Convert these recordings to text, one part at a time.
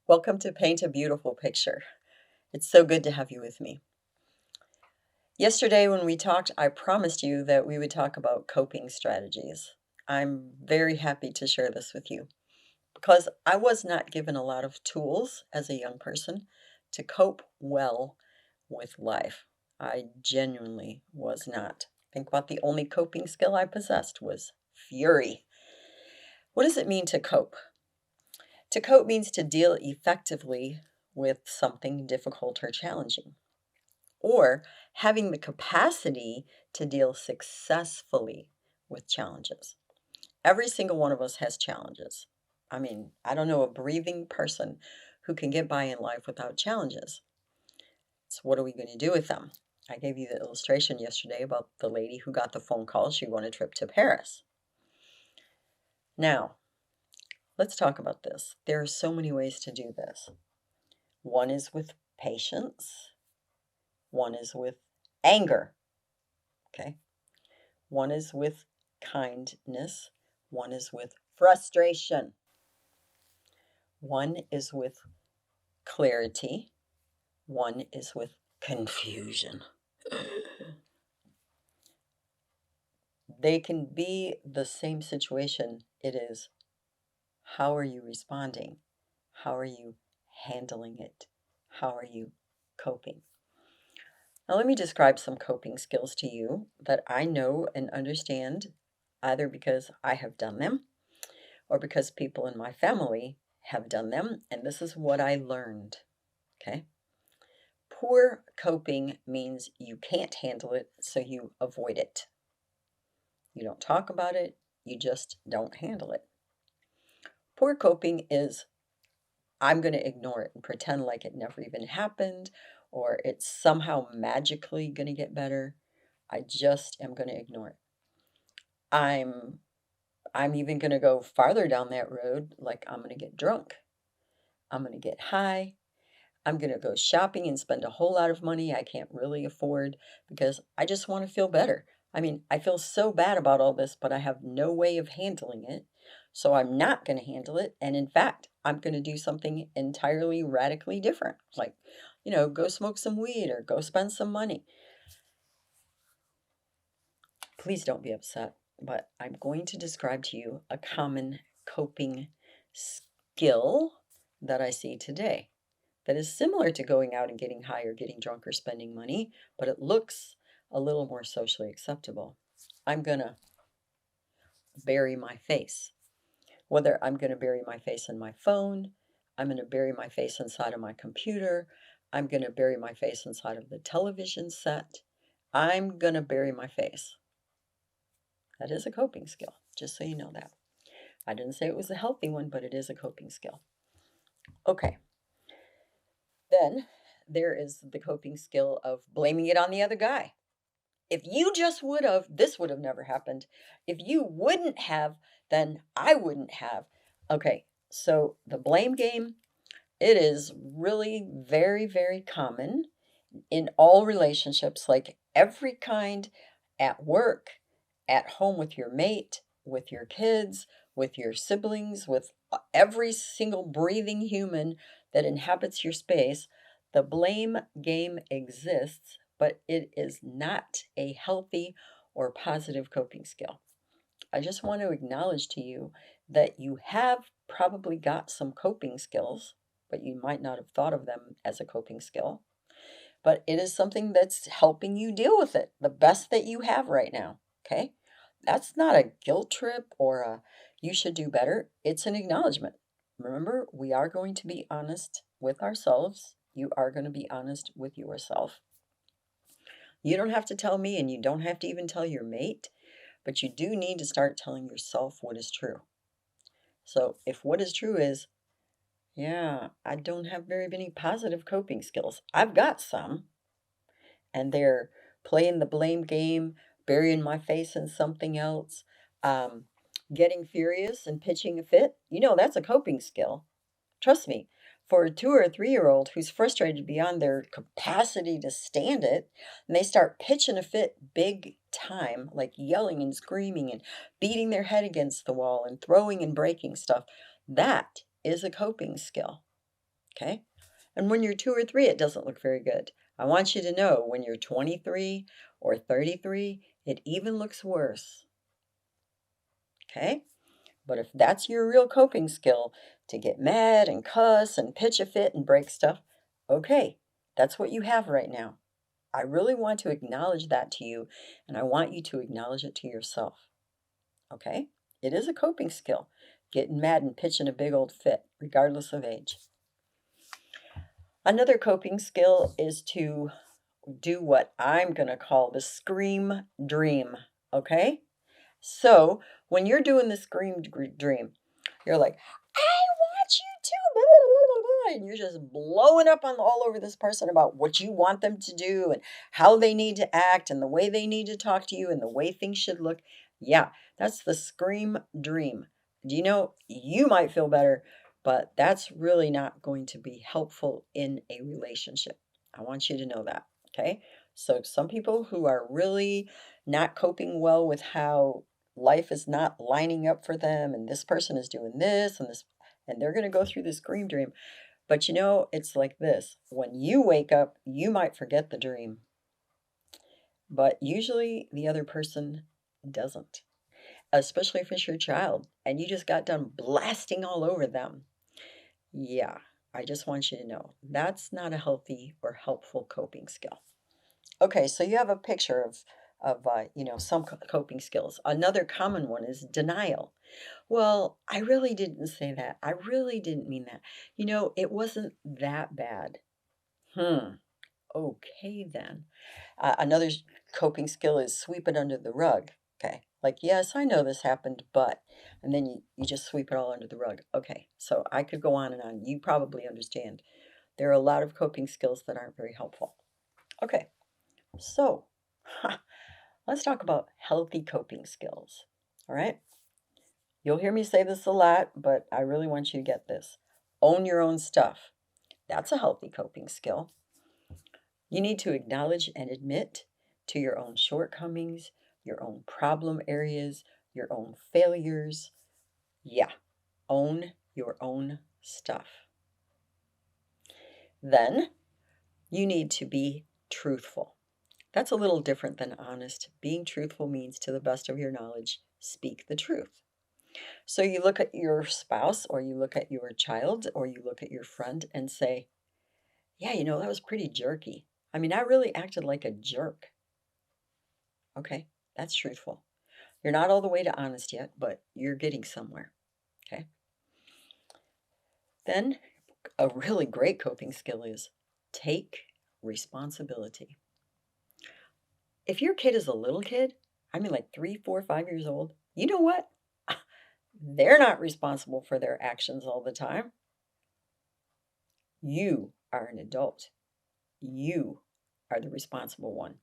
Welcome to Paint a Beautiful Picture. It's so good to have you with me. Yesterday, when we talked, I promised you that we would talk about coping strategies. I'm very happy to share this with you because I was not given a lot of tools as a young person to cope well with life. I genuinely was not. Think about the only coping skill I possessed was fury. What does it mean to cope? To cope means to deal effectively with something difficult or challenging, or having the capacity to deal successfully with challenges. Every single one of us has challenges. I don't know a breathing person who can get by in life without challenges. So, what are we going to do with them? I gave you the illustration yesterday about the lady who got the phone call she won a trip to Paris. Now, let's talk about this. There are so many ways to do this. One is with patience, one is with anger, okay? One is with kindness, one is with frustration, one is with clarity, one is with confusion. They can be the same situation. It is, how are you responding? How are you handling it? How are you coping? Now, let me describe some coping skills to you that I know and understand, either because I have done them or because people in my family have done them, and this is what I learned. Okay? Poor coping means you can't handle it, so you avoid it. You don't talk about it, you just don't handle it. Poor coping is, I'm going to ignore it and pretend like it never even happened, or it's somehow magically going to get better. I just am going to ignore it. I'm I'm even going to go farther down that road, like I'm going to get drunk. I'm going to get high. I'm going to go shopping and spend a whole lot of money I can't really afford because I just want to feel better. I feel so bad about all this, but I have no way of handling it. So I'm not going to handle it. And in fact, I'm going to do something entirely radically different, like, go smoke some weed or go spend some money. Please don't be upset, but I'm going to describe to you a common coping skill that I see today that is similar to going out and getting high or getting drunk or spending money, but it looks a little more socially acceptable. I'm going to bury my face. Whether I'm going to bury my face in my phone, I'm going to bury my face inside of my computer, I'm going to bury my face inside of the television set, I'm going to bury my face. That is a coping skill, just so you know that. I didn't say it was a healthy one, but it is a coping skill. Okay. Then there is the coping skill of blaming it on the other guy. If you just would have, this would have never happened. If you wouldn't have, then I wouldn't have. Okay, so the blame game, it is really very, very common in all relationships, like every kind, at work, at home with your mate, with your kids, with your siblings, with every single breathing human that inhabits your space. The blame game exists, but it is not a healthy or positive coping skill. I just want to acknowledge to you that you have probably got some coping skills, but you might not have thought of them as a coping skill. But it is something that's helping you deal with it the best that you have right now. Okay? That's not a guilt trip or a you should do better. It's an acknowledgement. Remember, we are going to be honest with ourselves. You are going to be honest with yourself. You don't have to tell me, and you don't have to even tell your mate, but you do need to start telling yourself what is true. So, if what is true is, yeah, I don't have very many positive coping skills, I've got some, and they're playing the blame game, burying my face in something else, um, getting furious and pitching a fit, that's a coping skill. Trust me, for a 2 or 3 year old who's frustrated beyond their capacity to stand it, and they start pitching a fit big time, like yelling and screaming and beating their head against the wall and throwing and breaking stuff, that is a coping skill. Okay? And when you're 2 or 3, it doesn't look very good. I want you to know when you're 23 or 33, it even looks worse. Okay? But if that's your real coping skill, to get mad and cuss and pitch a fit and break stuff, okay, that's what you have right now. I really want to acknowledge that to you, and I want you to acknowledge it to yourself. Okay? It is a coping skill, getting mad and pitching a big old fit, regardless of age. Another coping skill is to do what I'm going to call the scream dream. Okay? So when you're doing the scream dream, you're like, I want you to, blah, blah, blah, blah, and you're just blowing up on all over this person about what you want them to do and how they need to act and the way they need to talk to you and the way things should look. Yeah, that's the scream dream. Do you know, you might feel better, but that's really not going to be helpful in a relationship. I want you to know that. Okay. So some people who are really not coping well with how life is not lining up for them and this person is doing this and this, and they're going to go through this dream dream. But you know, it's like this. When you wake up, you might forget the dream, but usually the other person doesn't, especially if it's your child and you just got done blasting all over them. Yeah, I just want you to know that's not a healthy or helpful coping skill. Okay, so you have a picture of some coping skills. Another common one is denial. Well, I really didn't say that. I really didn't mean that. You know, it wasn't that bad. Hmm. Okay, then. Another coping skill is sweep it under the rug. Okay. Like, yes, I know this happened, but, and then you just sweep it all under the rug. Okay. So I could go on and on. You probably understand. There are a lot of coping skills that aren't very helpful. Okay. So let's talk about healthy coping skills. All right. You'll hear me say this a lot, but I really want you to get this. Own your own stuff. That's a healthy coping skill. You need to acknowledge and admit to your own shortcomings, your own problem areas, your own failures. Yeah, own your own stuff. Then you need to be truthful. That's a little different than honest. Being truthful means, to the best of your knowledge, speak the truth. So you look at your spouse or you look at your child or you look at your friend and say, yeah, you know, that was pretty jerky. I mean, I really acted like a jerk. Okay, that's truthful. You're not all the way to honest yet, but you're getting somewhere. Okay. Then a really great coping skill is take responsibility. If your kid is a little kid, I mean like 3, 4, 5 years old, you know what? They're not responsible for their actions all the time. You are an adult. You are the responsible one.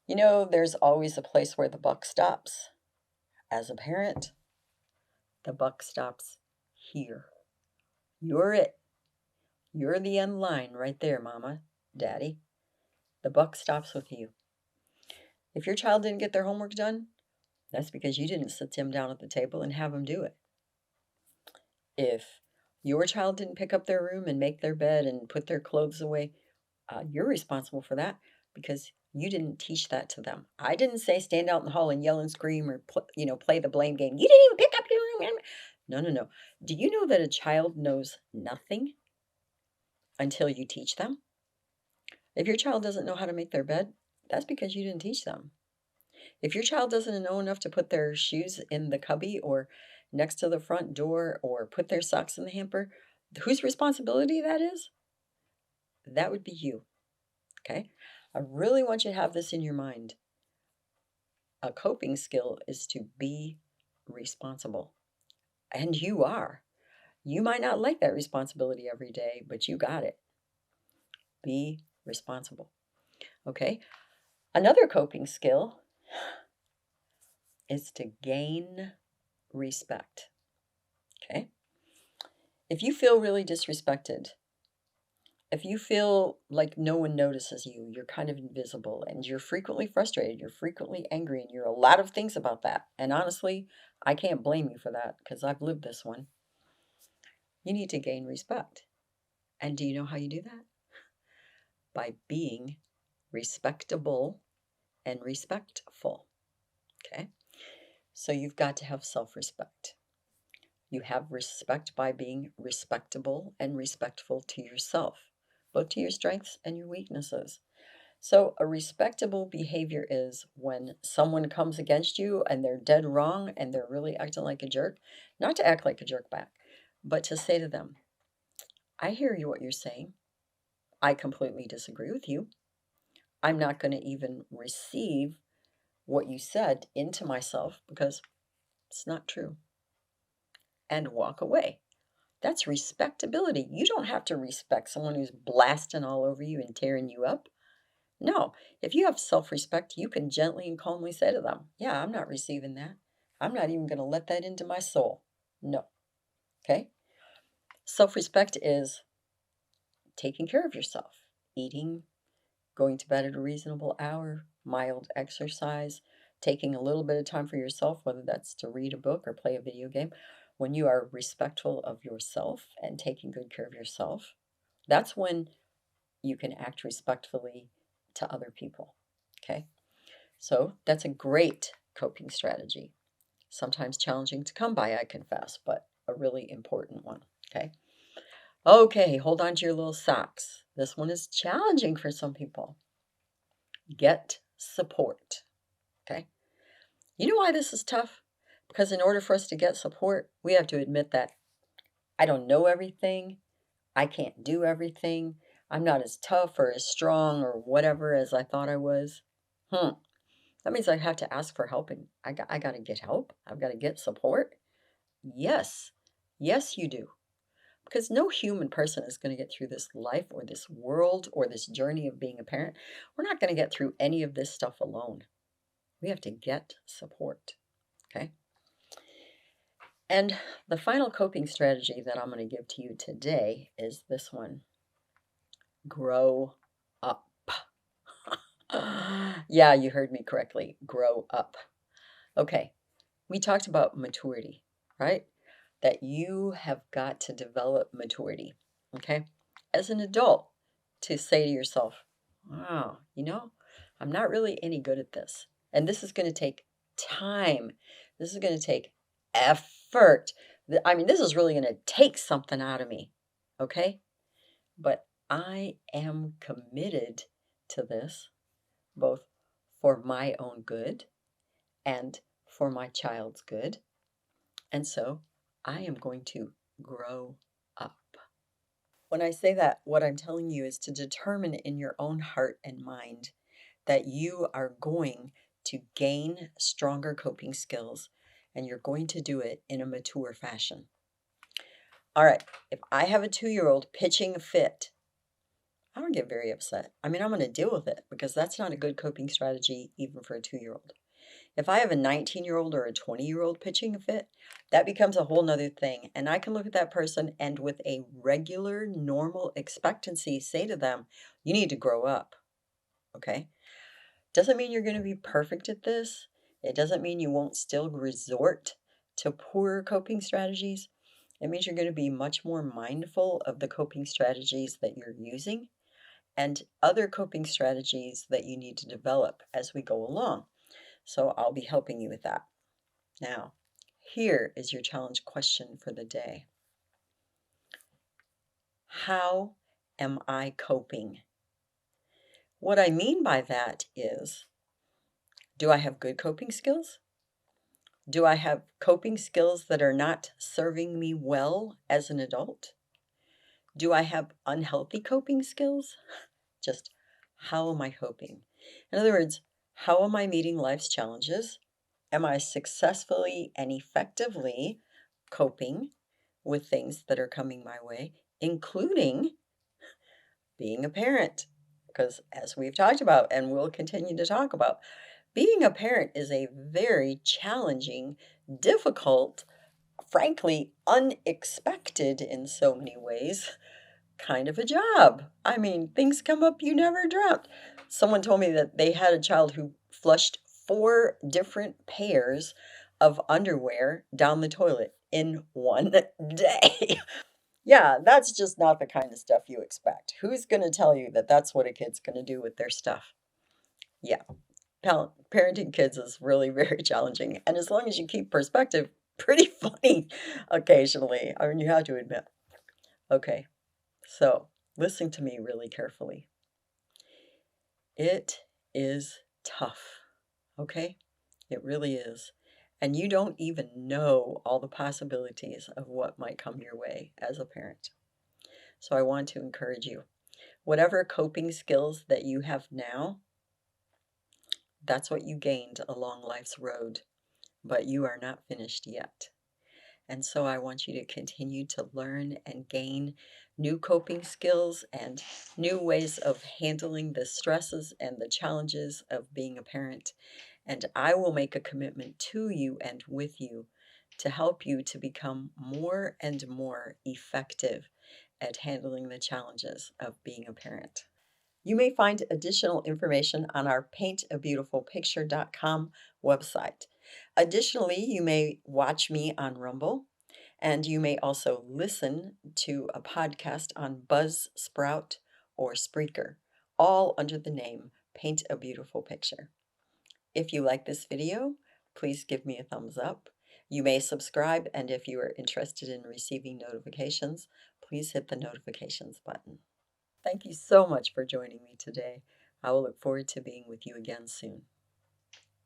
You know, there's always a place where the buck stops. As a parent, the buck stops here. You're it. You're the end line right there, Mama, Daddy. The buck stops with you. If your child didn't get their homework done, that's because you didn't sit them down at the table and have them do it. If your child didn't pick up their room and make their bed and put their clothes away, you're responsible for that because you didn't teach that to them. I didn't say stand out in the hall and yell and scream or play the blame game. You didn't even pick up your room. No, no, no. Do you know that a child knows nothing until you teach them? If your child doesn't know how to make their bed, that's because you didn't teach them. If your child doesn't know enough to put their shoes in the cubby or next to the front door or put their socks in the hamper, whose responsibility that is? That would be you. Okay? I really want you to have this in your mind. A coping skill is to be responsible. And you are. You might not like that responsibility every day, but you got it. Be responsible. Okay? Another coping skill is to gain respect. Okay? If you feel really disrespected, if you feel like no one notices you, you're kind of invisible and you're frequently frustrated, you're frequently angry, and you're a lot of things about that. And honestly, I can't blame you for that because I've lived this one. You need to gain respect. And do you know how you do that? By being respectable and respectful. Okay? So you've got to have self-respect. You have respect by being respectable and respectful to yourself, both to your strengths and your weaknesses. So, a respectable behavior is when someone comes against you and they're dead wrong and they're really acting like a jerk, not to act like a jerk back, but to say to them, I hear you what you're saying. I completely disagree with you. I'm not going to even receive what you said into myself because it's not true. And walk away. That's respectability. You don't have to respect someone who's blasting all over you and tearing you up. No, if you have self respect, you can gently and calmly say to them, yeah, I'm not receiving that. I'm not even going to let that into my soul. No. Okay? Self respect is taking care of yourself, eating, going to bed at a reasonable hour, mild exercise, taking a little bit of time for yourself, whether that's to read a book or play a video game. When you are respectful of yourself and taking good care of yourself, that's when you can act respectfully to other people. Okay? So that's a great coping strategy. Sometimes challenging to come by, I confess, but a really important one. Okay. Okay, hold on to your little socks. This one is challenging for some people. Get support. Okay. You know why this is tough? Because in order for us to get support, we have to admit that I don't know everything. I can't do everything. I'm not as tough or as strong or whatever as I thought I was. That means I have to ask for help and I got to get help. I've got to get support. Yes. Yes, you do. Because no human person is going to get through this life or this world or this journey of being a parent. We're not going to get through any of this stuff alone. We have to get support. Okay. And the final coping strategy that I'm going to give to you today is this one. Grow up. Yeah, you heard me correctly. Grow up. Okay. We talked about maturity, right? That you have got to develop maturity, okay? As an adult, to say to yourself, wow, I'm not really any good at this. And this is going to take time. This is going to take effort. I mean, this is really going to take something out of me, okay? But I am committed to this, both for my own good and for my child's good. And so I am going to grow up. When I say that, what I'm telling you is to determine in your own heart and mind that you are going to gain stronger coping skills and you're going to do it in a mature fashion. All right, if I have a 2-year-old pitching a fit, I don't get very upset. I mean, I'm going to deal with it because that's not a good coping strategy even for a 2-year-old. If I have a 19-year-old or a 20-year-old pitching a fit, that becomes a whole nother thing. And I can look at that person and with a regular, normal expectancy say to them, you need to grow up. Okay? Doesn't mean you're going to be perfect at this. It doesn't mean you won't still resort to poor coping strategies. It means you're going to be much more mindful of the coping strategies that you're using and other coping strategies that you need to develop as we go along. So I'll be helping you with that. Now, here is your challenge question for the day. How am I coping? What I mean by that is, do I have good coping skills? Do I have coping skills that are not serving me well as an adult? Do I have unhealthy coping skills? Just how am I coping? In other words, how am I meeting life's challenges? Am I successfully and effectively coping with things that are coming my way, including being a parent? Because as we've talked about and we'll continue to talk about, being a parent is a very challenging, difficult, frankly, unexpected in so many ways kind of a job. I mean, things come up you never dreamt. Someone told me that they had a child who flushed 4 different pairs of underwear down the toilet in one day. Yeah, that's just not the kind of stuff you expect. Who's going to tell you that that's what a kid's going to do with their stuff? Yeah, parenting kids is really very challenging. And as long as you keep perspective, pretty funny occasionally. I mean, you have to admit. Okay, so listen to me really carefully. It is tough, okay? It really is. And you don't even know all the possibilities of what might come your way as a parent. So I want to encourage you. Whatever coping skills that you have now, that's what you gained along life's road, but you are not finished yet. And so I want you to continue to learn and gain new coping skills and new ways of handling the stresses and the challenges of being a parent. And I will make a commitment to you and with you to help you to become more and more effective at handling the challenges of being a parent. You may find additional information on our paintabeautifulpicture.com website. Additionally, you may watch me on Rumble, and you may also listen to a podcast on Buzzsprout or Spreaker, all under the name Paint a Beautiful Picture. If you like this video, please give me a thumbs up. You may subscribe, and if you are interested in receiving notifications, please hit the notifications button. Thank you so much for joining me today. I will look forward to being with you again soon.